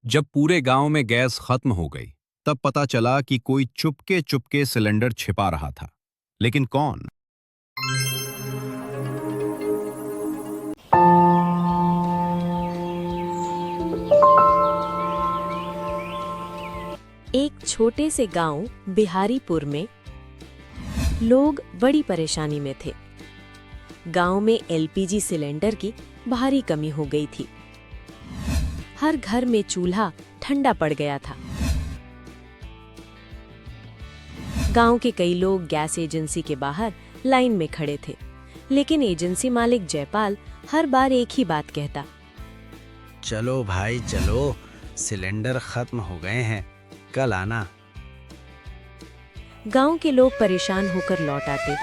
जब पूरे गांव में गैस खत्म हो गई, तब पता चला कि कोई चुपके चुपके सिलेंडर छिपा रहा था। लेकिन कौन? एक छोटे से गांव बिहारीपुर में लोग बड़ी परेशानी में थे। गांव में एलपीजी सिलेंडर की भारी कमी हो गई थी। हर घर में चूल्हा ठंडा पड़ गया था। गांव के कई लोग गैस एजेंसी के बाहर लाइन में खड़े थे, लेकिन एजेंसी मालिक जयपाल हर बार एक ही बात कहता, चलो भाई चलो, सिलेंडर खत्म हो गए हैं, कल आना। गांव के लोग परेशान होकर लौट आते।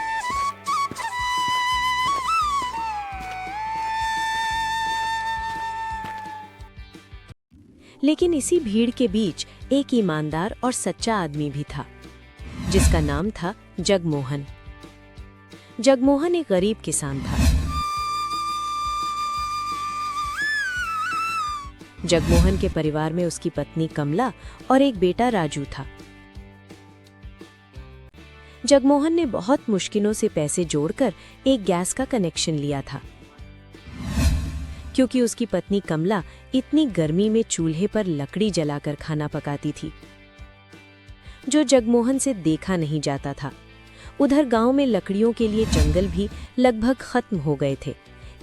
लेकिन इसी भीड़ के बीच एक ईमानदार और सच्चा आदमी भी था, जिसका नाम था जगमोहन। जगमोहन एक गरीब किसान था। जगमोहन के परिवार में उसकी पत्नी कमला और एक बेटा राजू था। जगमोहन ने बहुत मुश्किलों से पैसे जोड़कर एक गैस का कनेक्शन लिया था, क्योंकि उसकी पत्नी कमला इतनी गर्मी में चूल्हे पर लकड़ी जलाकर खाना पकाती थी, जो जगमोहन से देखा नहीं जाता था। उधर गांव में लकड़ियों के लिए जंगल भी लगभग खत्म हो गए थे,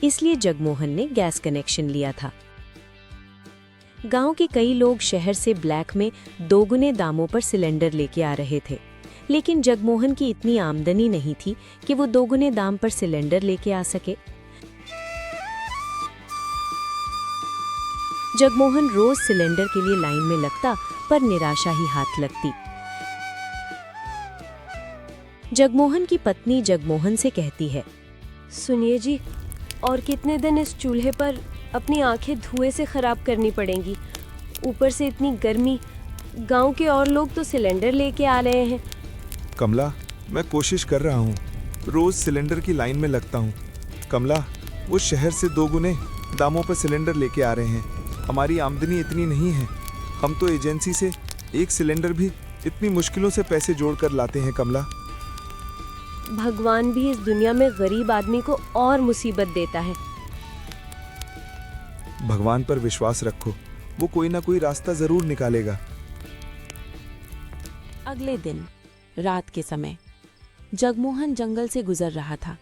इसलिए जगमोहन ने गैस कनेक्शन लिया था। गांव के कई लोग शहर से ब्लैक में दोगुने दामों पर सिलेंडर लेके आ रहे थे, लेकिन जगमोहन की इतनी आमदनी नहीं थी कि वो दोगुने दाम पर सिलेंडर लेके आ सके। जगमोहन रोज सिलेंडर के लिए लाइन में लगता, पर निराशा ही हाथ लगती। जगमोहन की पत्नी जगमोहन से कहती है, सुनिए जी, और कितने दिन इस चूल्हे पर अपनी आंखें धुएं से खराब करनी पड़ेंगी। ऊपर से इतनी गर्मी, गांव के और लोग तो सिलेंडर लेके आ रहे हैं। कमला, मैं कोशिश कर रहा हूँ, रोज सिलेंडर की लाइन में लगता हूँ। कमला, वो शहर से दोगुने दामों पर सिलेंडर लेके आ रहे हैं। हमारी आमदनी इतनी नहीं है, हम तो एजेंसी से एक सिलेंडर भी इतनी मुश्किलों से पैसे जोड़कर लाते हैं। कमला, भगवान भी इस दुनिया में गरीब आदमी को और मुसीबत देता है। भगवान पर विश्वास रखो, वो कोई ना कोई रास्ता जरूर निकालेगा। अगले दिन रात के समय जगमोहन जंगल से गुजर रहा था।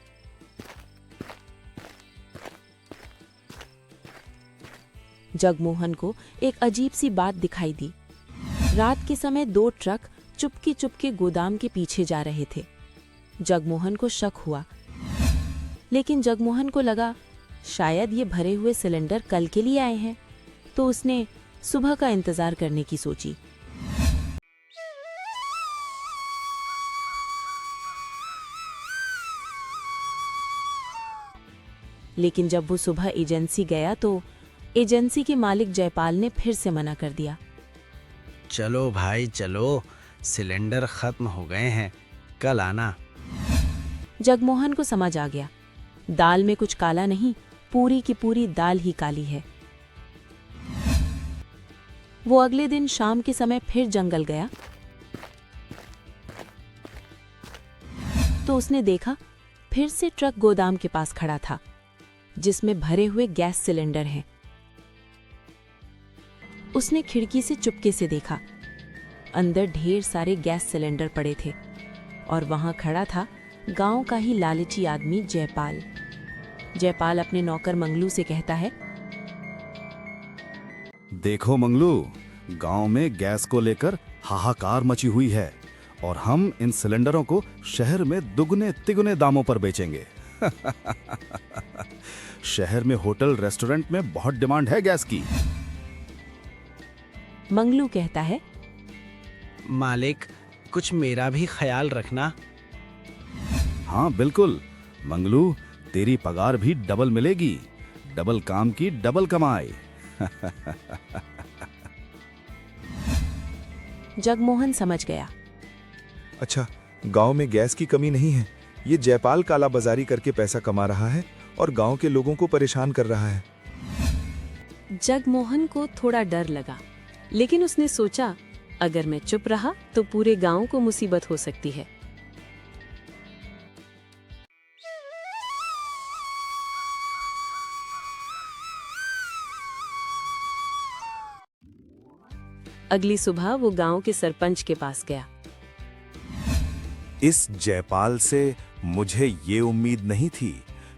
जगमोहन को एक अजीब सी बात दिखाई दी। रात के समय दो ट्रक चुपके चुपके गोदाम के पीछे जा रहे थे। जगमोहन को शक हुआ, लेकिन जगमोहन को लगा शायद ये भरे हुए सिलेंडर कल के लिए आए हैं, तो उसने सुबह का इंतजार करने की सोची। लेकिन जब वो सुबह एजेंसी गया तो एजेंसी के मालिक जयपाल ने फिर से मना कर दिया। चलो भाई चलो, सिलेंडर खत्म हो गए हैं, कल आना। जगमोहन को समझ आ गया, दाल में कुछ काला नहीं, पूरी की पूरी दाल ही काली है। वो अगले दिन शाम के समय फिर जंगल गया तो उसने देखा फिर से ट्रक गोदाम के पास खड़ा था, जिसमें भरे हुए गैस सिलेंडर हैं। उसने खिड़की से चुपके से देखा, अंदर ढेर सारे गैस सिलेंडर पड़े थे और वहां खड़ा था गांव का ही लालची आदमी जयपाल। जयपाल अपने नौकर मंगलू से कहता है, देखो मंगलू, गांव में गैस को लेकर हाहाकार मची हुई है और हम इन सिलेंडरों को शहर में दुगने तिगुने दामों पर बेचेंगे। शहर में होटल रेस्टोरेंट में बहुत डिमांड है गैस की। मंगलू कहता है, मालिक, कुछ मेरा भी ख्याल रखना। हाँ बिल्कुल मंगलू, तेरी पगार भी डबल मिलेगी, डबल काम की डबल कमाई। जगमोहन समझ गया। अच्छा, गांव में गैस की कमी नहीं है, ये जयपाल काला बाजारी करके पैसा कमा रहा है और गांव के लोगों को परेशान कर रहा है। जगमोहन को थोड़ा डर लगा, लेकिन उसने सोचा, अगर मैं चुप रहा तो पूरे गांव को मुसीबत हो सकती है। अगली सुबह वो गांव के सरपंच के पास गया। इस जयपाल से मुझे ये उम्मीद नहीं थी।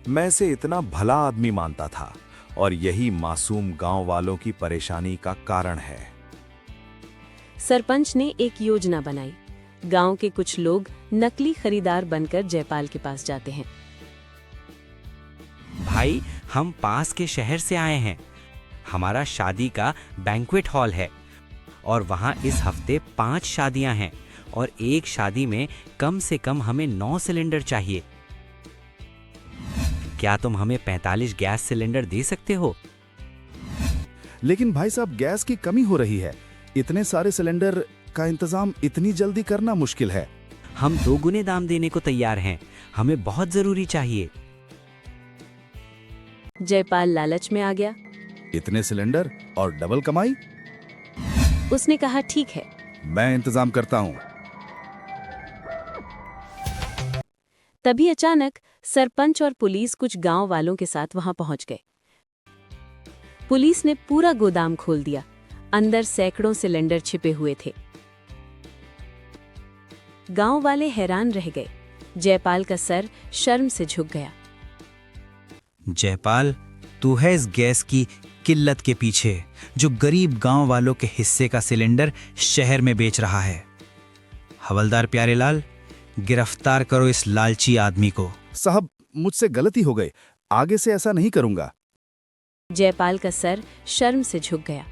मैं इसे इतना भला आदमी मानता था और यही मासूम गांव वालों की परेशानी का कारण है। सरपंच ने एक योजना बनाई। गांव के कुछ लोग नकली खरीदार बनकर जयपाल के पास जाते हैं। भाई, हम पास के शहर से आए हैं। हमारा शादी का बैंक्वेट हॉल है और वहाँ इस हफ्ते 5 शादियां हैं और एक शादी में कम से कम हमें 9 सिलेंडर चाहिए। क्या तुम हमें 45 गैस सिलेंडर दे सकते हो? लेकिन भाई साहब, गैस की कमी हो रही है। इतने सारे सिलेंडर का इंतजाम इतनी जल्दी करना मुश्किल है। हम 2 गुने दाम देने को तैयार हैं। हमें बहुत जरूरी चाहिए। जयपाल लालच में आ गया। इतने सिलेंडर और डबल कमाई? उसने कहा, ठीक है। मैं इंतजाम करता हूँ। तभी अचानक सरपंच और पुलिस कुछ गांव वालों के साथ वहां पहुंच गए। पुलिस ने पूरा गोदाम खोल दिया। अंदर सैकड़ों सिलेंडर छिपे हुए थे। गांव वाले हैरान रह गए। जयपाल का सर शर्म से झुक गया। जयपाल, तू है इस गैस की किल्लत के पीछे, जो गरीब गांव वालों के हिस्से का सिलेंडर शहर में बेच रहा है। हवलदार प्यारेलाल, गिरफ्तार करो इस लालची आदमी को। साहब, मुझसे गलती हो गई। आगे से ऐसा नहीं करूंगा। जयपाल का सर शर्म से झुक गया।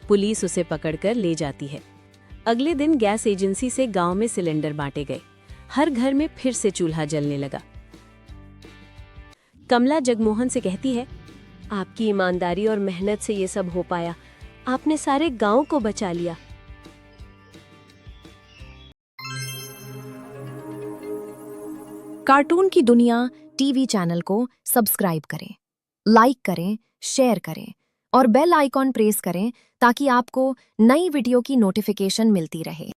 पुलिस उसे पकड़कर ले जाती है। अगले दिन गैस एजेंसी से गांव में सिलेंडर बांटे गए। हर घर में फिर से चूल्हा जलने लगा। कमला जगमोहन से कहती है, आपकी ईमानदारी और मेहनत से ये सब हो पाया। आपने सारे गांव को बचा लिया। कार्टून की दुनिया टीवी चैनल को सब्सक्राइब करें, लाइक करें, शेयर करें और बेल आइकॉन प्रेस करें ताकि आपको नई वीडियो की नोटिफिकेशन मिलती रहे।